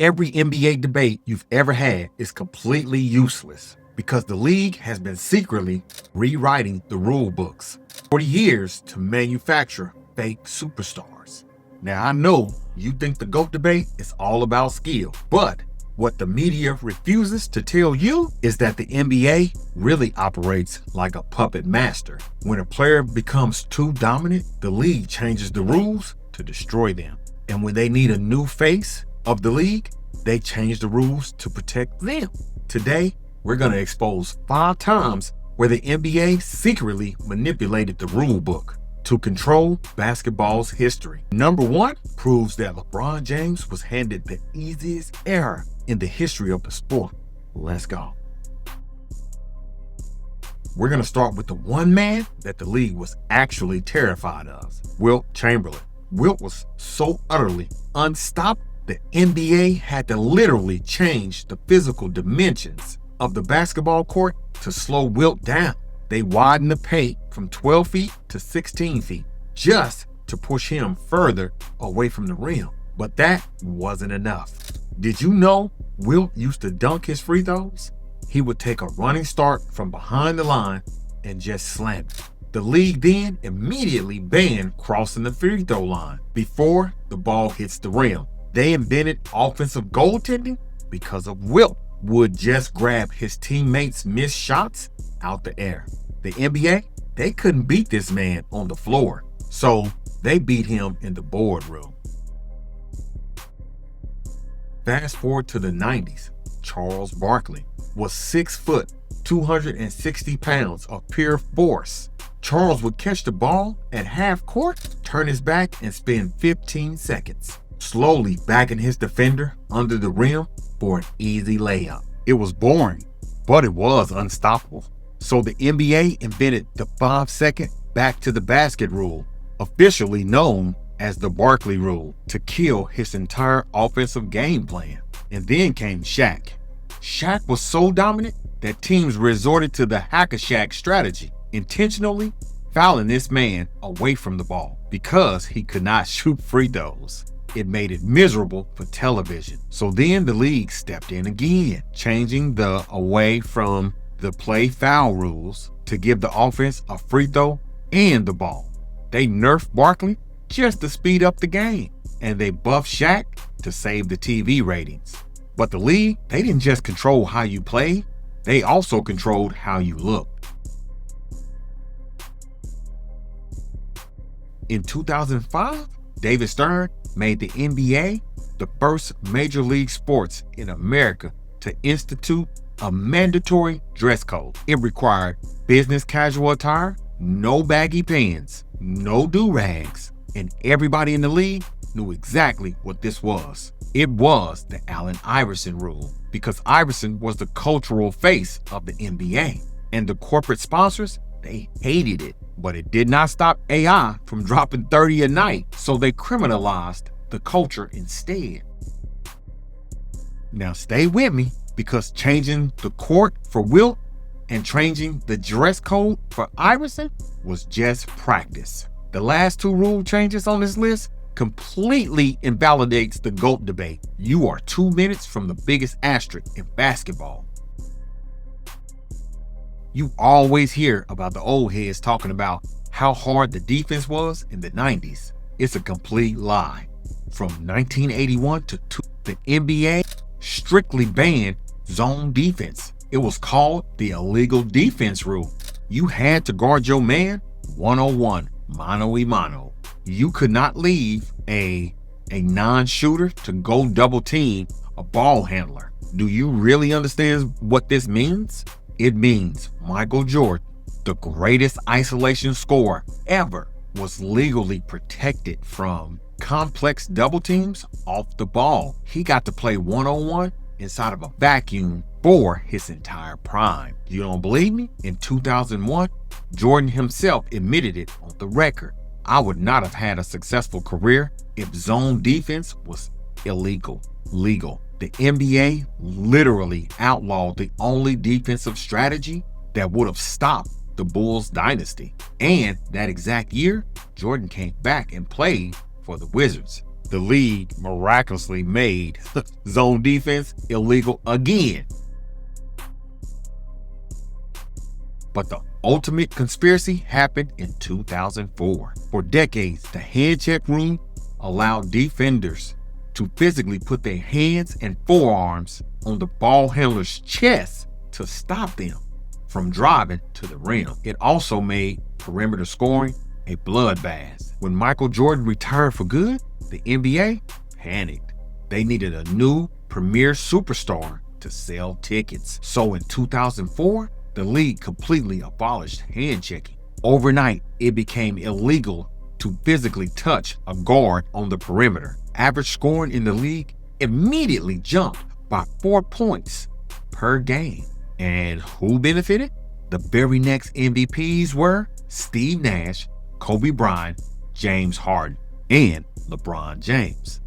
Every NBA debate you've ever had is completely useless because the league has been secretly rewriting the rule books for years to manufacture fake superstars. Now, I know you think the GOAT debate is all about skill, but what the media refuses to tell you is that the NBA really operates like a puppet master. When a player becomes too dominant, the league changes the rules to destroy them. And when they need a new face of the league, they change the rules to protect them. Today, we're going to expose 5 times where the NBA secretly manipulated the rule book to control basketball's history. Number 1 proves that LeBron James was handed the easiest error in the history of the sport. Let's go. We're going to start with the one man that the league was actually terrified of, Wilt Chamberlain. Wilt was so utterly unstoppable, the NBA had to literally change the physical dimensions of the basketball court to slow Wilt down. They widened the paint from 12 feet to 16 feet just to push him further away from the rim. But that wasn't enough. Did you know Wilt used to dunk his free throws? He would take a running start from behind the line and just slam it. The league then immediately banned crossing the free throw line before the ball hits the rim. They invented offensive goaltending because of Wilt would just grab his teammates' missed shots out the air. The NBA, they couldn't beat this man on the floor, so they beat him in the boardroom. Fast forward to the 90s, Charles Barkley was 6 foot, 260 pounds of pure force. Charles would catch the ball at half court, turn his back, and spend 15 seconds, slowly backing his defender under the rim for an easy layup. It was boring, but it was unstoppable. So the NBA invented the 5-second back to the basket rule, officially known as the Barkley rule, to kill his entire offensive game plan. And then came Shaq. Shaq was so dominant that teams resorted to the hack-a-Shaq strategy, intentionally fouling this man away from the ball because he could not shoot free throws. It made it miserable for television. So then the league stepped in again, changing the away from the play foul rules to give the offense a free throw and the ball. They nerfed Barkley just to speed up the game, and they buffed Shaq to save the TV ratings. But the league, they didn't just control how you played, they also controlled how you looked. In 2005, David Stern made the NBA the first major league sports in America to institute a mandatory dress code. It required business casual attire, no baggy pants, no do-rags, and everybody in the league knew exactly what this was. It was the Allen Iverson rule, because Iverson was the cultural face of the NBA, and the corporate sponsors, they hated it. But it did not stop AI from dropping 30 a night, so they criminalized the culture instead. Now stay with me, because changing the court for Wilt and changing the dress code for Iverson was just practice. The last 2 rule changes on this list completely invalidates the GOAT debate. You are 2 minutes from the biggest asterisk in basketball. You always hear about the old heads talking about how hard the defense was in the 90s. It's a complete lie. From 1981 to the NBA strictly banned zone defense. It was called the illegal defense rule. You had to guard your man one-on-one, mano-a-mano. You could not leave a non-shooter to go double team a ball handler. Do you really understand what this means? It means Michael Jordan, the greatest isolation scorer ever, was legally protected from complex double teams off the ball. He got to play one-on-one inside of a vacuum for his entire prime. You don't believe me? In 2001, Jordan himself admitted it on the record. I would not have had a successful career if zone defense was illegal. The NBA literally outlawed the only defensive strategy that would have stopped the Bulls dynasty. And that exact year, Jordan came back and played for the Wizards. the league miraculously made zone defense illegal again. But the ultimate conspiracy happened in 2004. For decades, the hand check rule allowed defenders to physically put their hands and forearms on the ball handler's chest to stop them from driving to the rim. It also made perimeter scoring a bloodbath. When Michael Jordan retired for good, the NBA panicked. They needed a new premier superstar to sell tickets. So in 2004, the league completely abolished hand checking. Overnight, it became illegal to physically touch a guard on the perimeter. Average scoring in the league immediately jumped by 4 points per game. And who benefited? The very next MVPs were Steve Nash, Kobe Bryant, James Harden, and LeBron James.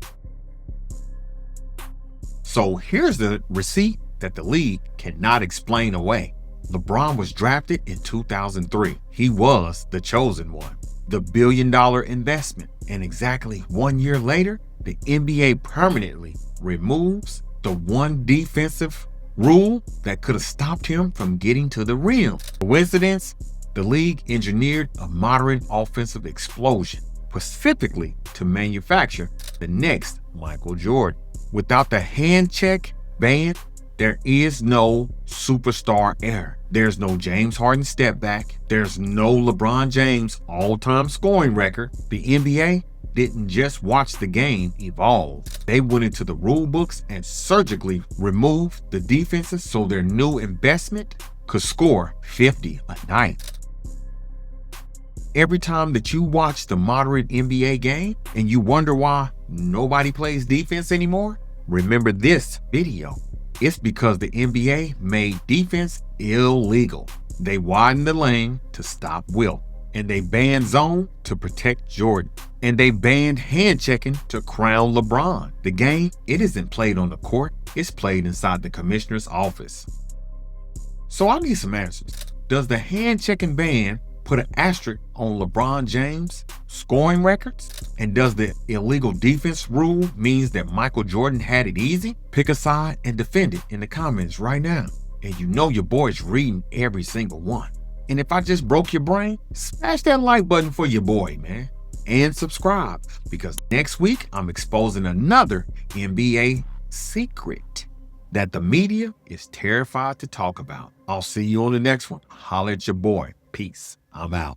So here's the receipt that the league cannot explain away. LeBron was drafted in 2003. He was the chosen one, the billion-dollar investment. And exactly 1 year later, the NBA permanently removes the one defensive rule that could have stopped him from getting to the rim. Coincidence? The league engineered a modern offensive explosion, specifically to manufacture the next Michael Jordan. Without the hand check ban, there is no superstar era. There's no James Harden step back. There's no LeBron James all-time scoring record. The NBA didn't just watch the game evolve. They went into the rule books and surgically removed the defenses so their new investment could score 50 a night. Every time that you watch the modern NBA game and you wonder why nobody plays defense anymore, remember this video. It's because the NBA made defense illegal. They widened the lane to stop Wilt, and they banned zone to protect Jordan, and they banned hand checking to crown LeBron. The game, it isn't played on the court, it's played inside the commissioner's office. So I need some answers. Does the hand checking ban put an asterisk on LeBron James' scoring records? And does the illegal defense rule means that Michael Jordan had it easy? Pick a side and defend it in the comments right now. And you know your boy's reading every single one. And if I just broke your brain, smash that like button for your boy, man. And subscribe, because next week I'm exposing another NBA secret that the media is terrified to talk about. I'll see you on the next one. Holla at your boy. Peace. I'm out.